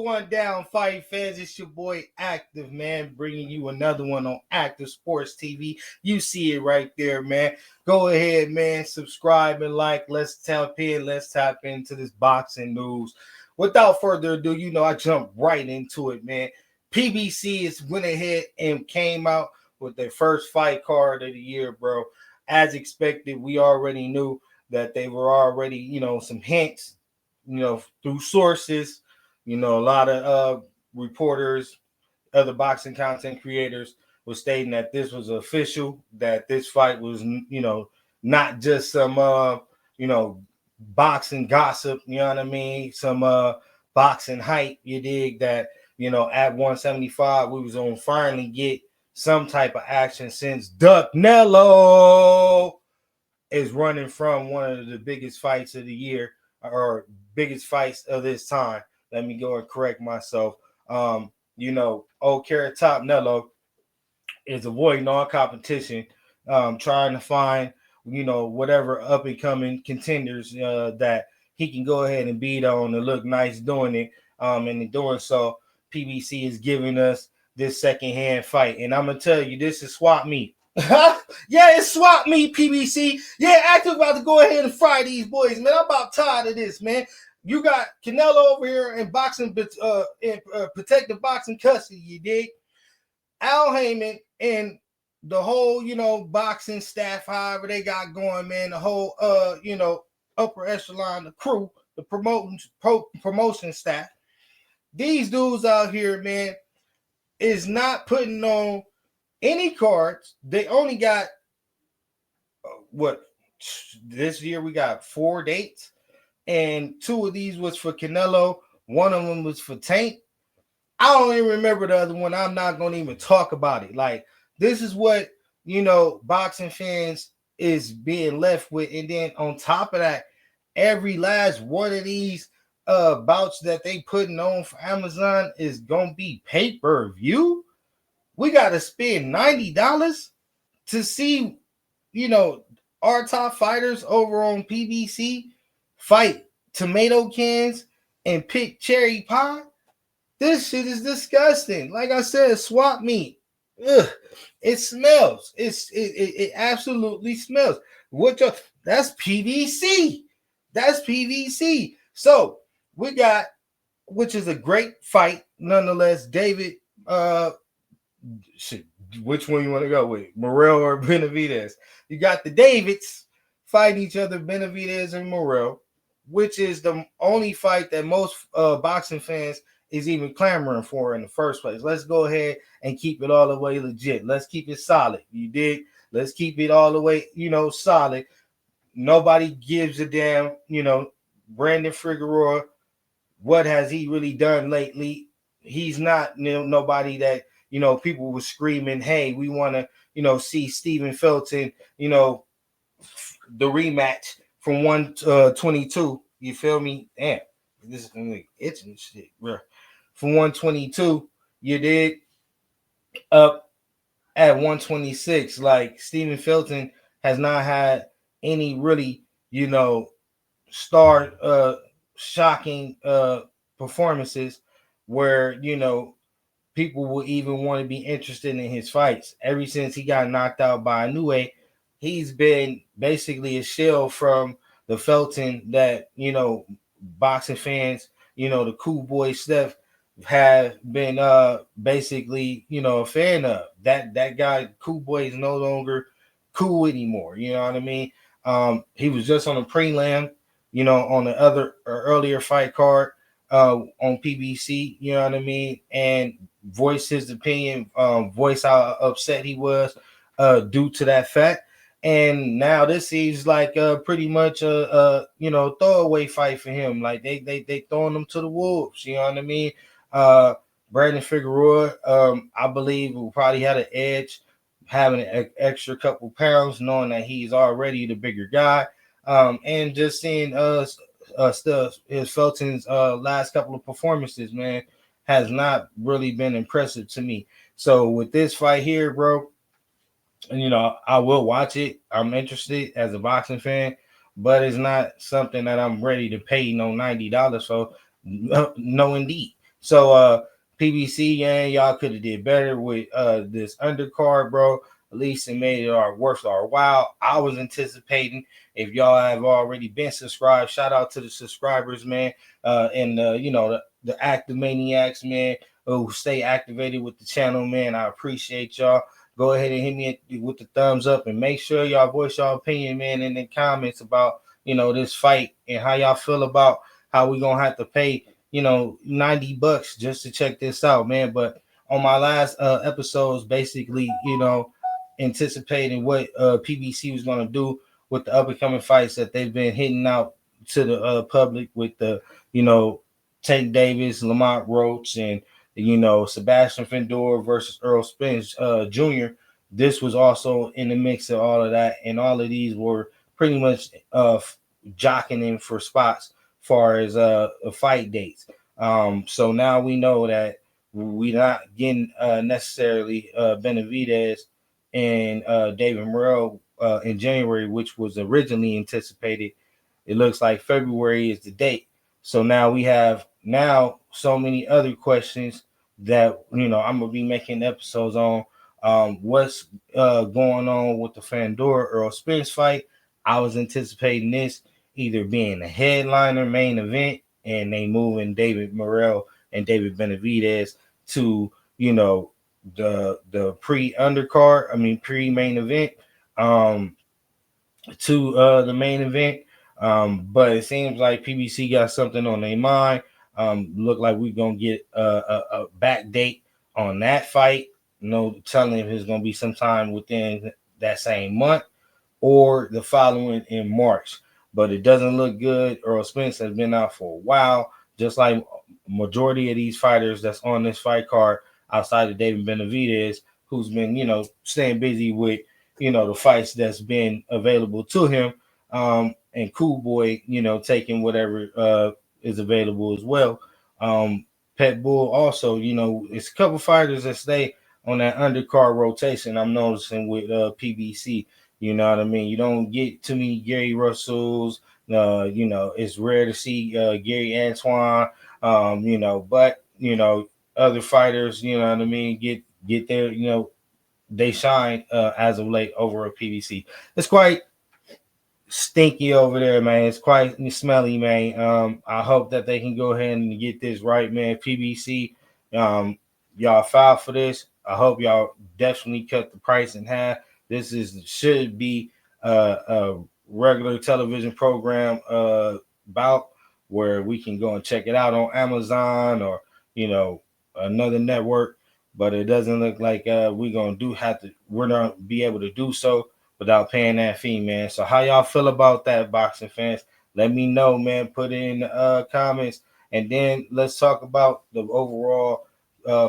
going down, fight fans? It's your boy Active, man, bringing you another one on Active Sports TV. You see it right there, man. Go ahead, man, subscribe and like. Let's tap into this boxing news. Without further ado, I jumped right into it, man. PBC is went ahead and came out with their first fight card of the year, bro. As expected, we already knew that they were already, some hints, through sources, a lot of reporters, other boxing content creators was stating that this was official, that this fight was, not just some, boxing gossip, you know what I mean? Some boxing hype, you dig that, at 175, we was going to finally get some type of action since Duck Nello is running from one of the biggest fights of the year or biggest fights of this time. Let me go and correct myself. Old Carrot Top Nello is avoiding all competition, trying to find, whatever up and coming contenders that he can go ahead and beat on and look nice doing it. And in doing so, PBC is giving us this secondhand fight. And I'm going to tell you, this is swap meat. Yeah, it's swap meat, PBC. Yeah, Active about to go ahead and fry these boys, man. I'm about tired of this, man. You got Canelo over here in boxing, protective boxing custody, you dig? Al Heyman and the whole, boxing staff, however they got going, man, the whole, upper echelon, the crew, the promotion staff. These dudes out here, man, is not putting on any cards. They only got, this year we got 4 dates, and 2 of these was for Canelo. One of them was for Tank. I don't even remember the other one. I'm not going to even talk about it. Like, this is what, boxing fans is being left with. And then on top of that, every last one of these bouts that they putting on for Amazon is going to be pay-per-view. We got to spend $90 to see, our top fighters over on PBC fight tomato cans and pick cherry pie. This shit is disgusting. Like I said, swap meat. Ugh, it smells. It absolutely smells. That's PVC. That's PVC. So we got, which is a great fight, nonetheless. David, which one you want to go with, Morrell or Benavidez? You got the Davids fighting each other, Benavidez and Morrell, which is the only fight that most boxing fans is even clamoring for in the first place. Let's go ahead and keep it all the way legit. Let's keep it solid. You dig? Let's keep it all the way, solid. Nobody gives a damn, Brandon Figueroa, what has he really done lately? He's not, nobody that, people were screaming, hey, we want to, see Stephen Felton, the rematch from 122. You feel me? Damn, this is gonna be itching shit, bro. From 122, you did up at 126. Like, Stephen Felton has not had any really, star shocking performances where, people will even want to be interested in his fights. Ever since he got knocked out by Inoue, he's been basically a shell from the Felton that, boxing fans, the cool boy Steph have been basically, a fan of. That guy, Cool Boy, is no longer cool anymore. You know what I mean? He was just on a prelim, on the other or earlier fight card on PBC, you know what I mean? And voiced his opinion, voice how upset he was due to that fact. And now this seems like pretty much a throwaway fight for him. Like they throwing him to the wolves, you know what I mean? Brandon Figueroa, I believe, will probably have an edge, having an extra couple pounds, knowing that he's already the bigger guy. And just seeing his Felton's last couple of performances, man, has not really been impressive to me. So with this fight here, bro, I will watch it. I'm interested as a boxing fan, but it's not something that I'm ready to pay $90 for. No, indeed. So PBC, yeah, y'all could have did better with this undercard, bro. At least it made it our worth our while. I was anticipating, if y'all have already been subscribed, shout out to the subscribers, man. And the active maniacs, man, who stay activated with the channel, man. I appreciate y'all. Go ahead and hit me with the thumbs up, and make sure y'all voice y'all opinion, man, in the comments about this fight and how y'all feel about how we gonna have to pay $90 just to check this out, man. But on my last episodes, basically, anticipating what PBC was going to do with the up and coming fights that they've been hitting out to the public with the, Tank Davis, Lamont Roach, and Sebastian Findor versus Earl Spence Jr. This was also in the mix of all of that, and all of these were pretty much jockeying in for spots far as fight dates. So now we know that we're not getting necessarily Benavidez and David Morrell in January, which was originally anticipated. It looks like February is the date. So now we have so many other questions that I'm gonna be making episodes on. What's going on with the Fandor Earl Spence fight? I was anticipating this either being a headliner main event, and they moving David Morrell and David Benavidez to the pre undercard, pre main event, um, to the main event. But it seems like PBC got something on their mind. Look like we're gonna get a back date on that fight. No telling if it's gonna be sometime within that same month or the following in March. But it doesn't look good. Earl Spence has been out for a while, just like majority of these fighters that's on this fight card outside of David Benavidez, who's been, staying busy with, the fights that's been available to him. And Cool Boy, taking whatever is available as well. Pet Bull also, it's a couple fighters that stay on that undercard rotation. I'm noticing with PBC. You know what I mean? You don't get too many Gary Russells. It's rare to see Gary Antoine. But other fighters, you know what I mean, get there. They shine as of late over at PBC. It's quite stinky over there, man. It's quite smelly, man. I hope that they can go ahead and get this right, man. PBC, y'all filed for this. I hope y'all definitely cut the price in half. This should be a regular television program bout where we can go and check it out on Amazon or another network. But it doesn't look like we're gonna be able to do so without paying that fee, man. So how y'all feel about that, boxing fans? Let me know, man. Put it in the comments, and then let's talk about the overall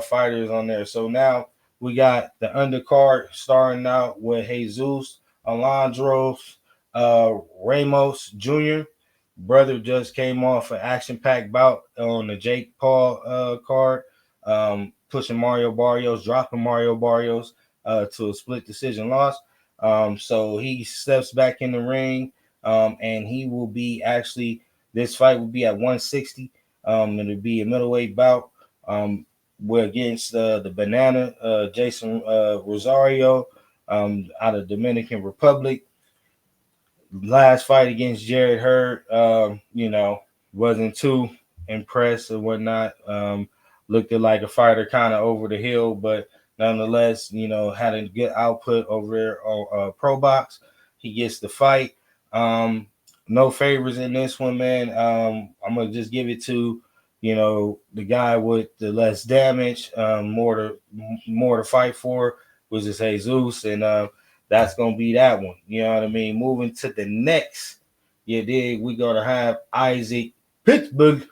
fighters on there. So now we got the undercard starting out with Jesus Alondros Ramos Jr. Brother just came off an action-packed bout on the Jake Paul card, pushing Mario Barrios, dropping Mario Barrios to a split decision loss. So he steps back in the ring, and he will be this fight will be at 160. It'll be a middleweight bout. We're against the Banana Jason Rosario out of Dominican Republic. Last fight against Jared Hurd, wasn't too impressed or whatnot. Looked like a fighter kind of over the hill, but nonetheless, had a good output over there on Pro Box. He gets the fight. No favors in this one, man. I'm gonna just give it to, the guy with the less damage, more to fight for, which is Jesus, and that's gonna be that one. You know what I mean? Moving to the next, we're gonna have Isaac Pittsburgh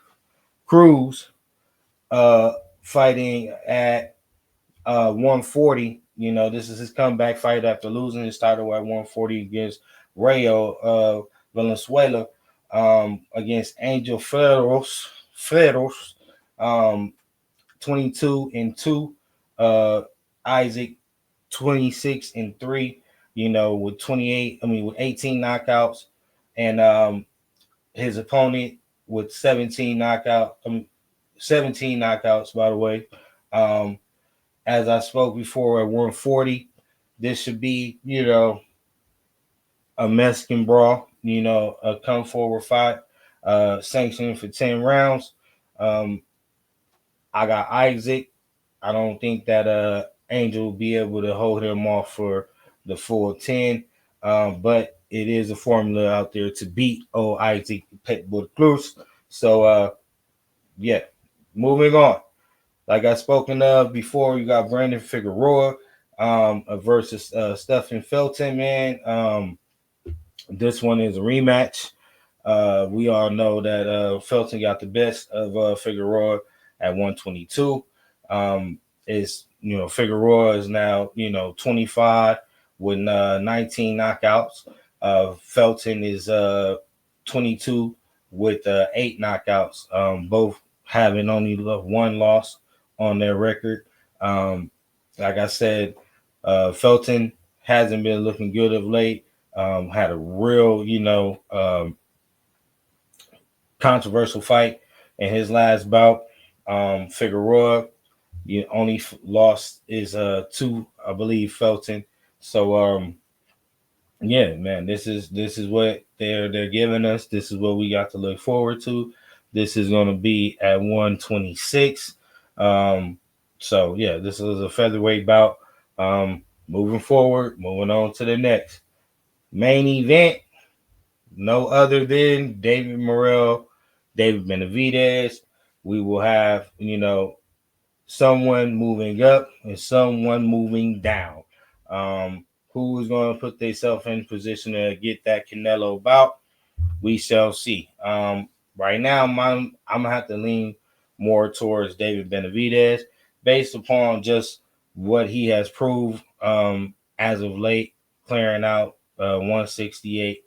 Cruz fighting at 140. This is his comeback fight after losing his title at 140 against Rayo Valenzuela, against Angel Ferros, 22-2. Isaac 26-3. With 18 knockouts, and his opponent with 17 knockouts. 17 knockouts, by the way. Um, as I spoke before, at 140, this should be, a Mexican brawl, a come forward fight, sanctioned for 10 rounds. Um, I got Isaac. I don't think that Angel will be able to hold him off for the full 10. But it is a formula out there to beat old Isaac Pitbull Cruz. So yeah, moving on. Like I spoken of before, you got Brandon Figueroa versus Stephen Felton, man. This one is a rematch. We all know that Felton got the best of Figueroa at 122. Is Figueroa is now 25 with 19 knockouts. Felton is 22 with 8 knockouts. Both having only one loss on their record. Like I said, Felton hasn't been looking good of late. Had a real, controversial fight in his last bout. Figueroa, only lost is to, I believe, Felton. So yeah, man, this is what they're giving us. This is what we got to look forward to. This is going to be at 126. So yeah, this is a featherweight bout. Moving forward, moving on to the next main event. No other than David Morrell, David Benavidez. We will have, someone moving up and someone moving down. Who is going to put themselves in position to get that Canelo bout? We shall see. Right now, I'm gonna have to lean more towards David Benavidez based upon just what he has proved as of late, clearing out 168,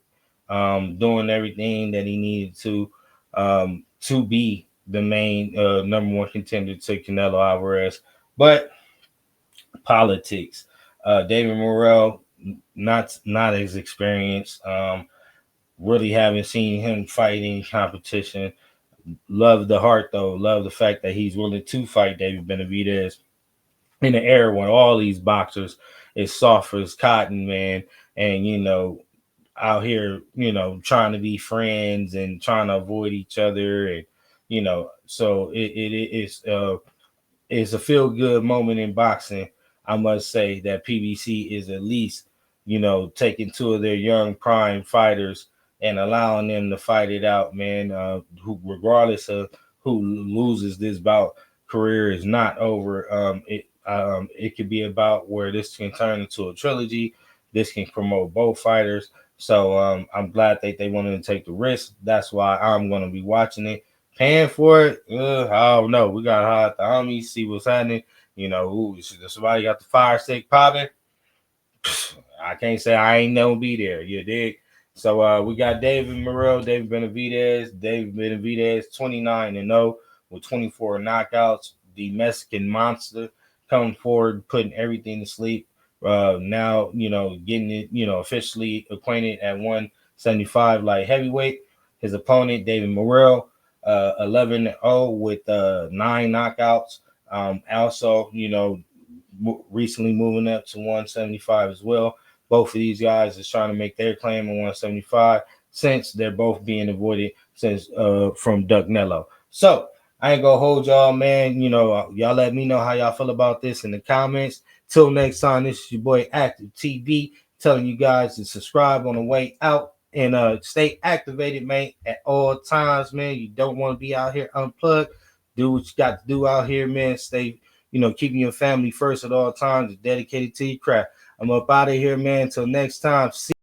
doing everything that he needed to be the main number one contender to Canelo Alvarez. But politics, David Morrell not as experienced. Really haven't seen him fight any competition. Love the heart though. Love the fact that he's willing to fight David Benavidez in the era when all these boxers is soft as cotton, man, and out here, trying to be friends and trying to avoid each other, and so it's a feel good moment in boxing. I must say that PBC is at least, taking two of their young prime fighters and allowing them to fight it out, man. Who, regardless of who loses this bout, career is not over. It could be about where this can turn into a trilogy. This can promote both fighters. So I'm glad that they wanted to take the risk. That's why I'm going to be watching it. Paying for it, I don't know. We got to hide the homies, see what's happening. Somebody got the fire stick popping. I can't say I ain't never be there. You dig? So we got David Morrell, David Benavidez, 29-0 with 24 knockouts. The Mexican monster coming forward, putting everything to sleep. Now, getting it, officially acquainted at 175 light heavyweight. His opponent, David Morrell, 11-0 with 9 knockouts. Also, recently moving up to 175 as well. Both of these guys is trying to make their claim on 175 since they're both being avoided since from Duck Nello. So I ain't gonna hold y'all, man. Y'all let me know how y'all feel about this in the comments. Till next time, this is your boy Active TV telling you guys to subscribe on the way out and stay activated, man, at all times, man. You don't want to be out here unplugged. Do what you got to do out here, man. Stay, keeping your family first at all times. Dedicated to your craft. I'm up out of here, man. Until next time. See